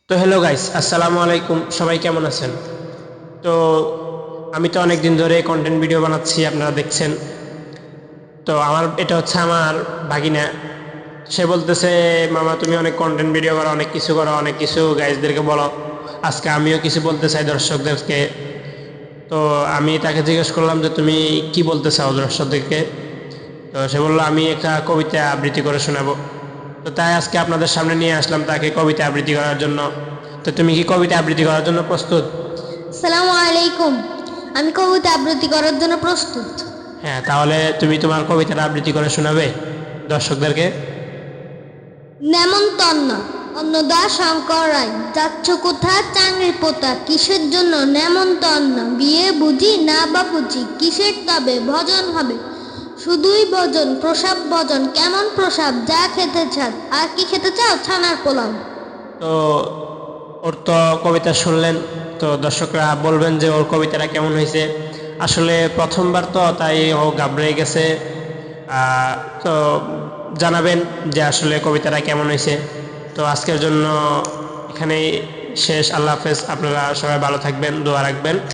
তো hello guys, আসসালামু আলাইকুম। সবাই কেমন আছেন? তো আমি তো অনেক দিন ধরে কন্টেন্ট ভিডিও বানাচ্ছি, আপনারা দেখছেন। তো এটা হচ্ছে আমার ভাগিনা। সে বলতেছে, মামা তুমি অনেক কন্টেন্ট ভিডিও করো, অনেক কিছু করো, অনেক কিছু গাইসদেরকে বলো। আজকে আমিও কিছু বলতে চাই দর্শকদেরকে। তো আমি তাকে জিজ্ঞেস করলাম যে তুমি কি বলতে চাও দর্শকদেরকে। তো সে বললো আমি একটা কবিতা আবৃত্তি করে শোনাবো। তো তাই আজকে আপনাদের সামনে নিয়ে আসলাম তাকে কবিতা আবৃত্তি করার জন্য। তো তুমি কি কবিতা আবৃত্তি করার জন্য প্রস্তুত? আসসালামু আলাইকুম। আমি কবিতা আবৃত্তি করার জন্য প্রস্তুত। হ্যাঁ, তাহলে তুমি তোমার কবিতাটা আবৃত্তি করে শোনাবে দর্শকদেরকে। নেমন্তন্ন। অন্নদা শঙ্কর রায়, যাচ্ছ কোথা চাংড়ি পোতা, কিসের জন্য নেমন্তন্ন? বিয়ে বুঝি না বা বুঝি, কিসের তবে ভজন হবে? শুধুই ভজন, প্রসাব ভজন, কেমন প্রসাব যা খেতে চান? আর কি খেতে চাও? ছানার পোলাও। তো ওর তো কবিতা শুনলেন, তো দর্শকরা বলবেন যে ওর কবিতাটা কেমন হয়েছে। আসলে প্রথমবার তো তাই ও ঘাবড়ে গেছে। তো জানাবেন যে আসলে কবিতাটা কেমন হয়েছে। তো আজকের জন্য এখানেই শেষ। আল্লাহ হাফেজ। আপনারা সবাই ভালো থাকবেন, দোয়া রাখবেন।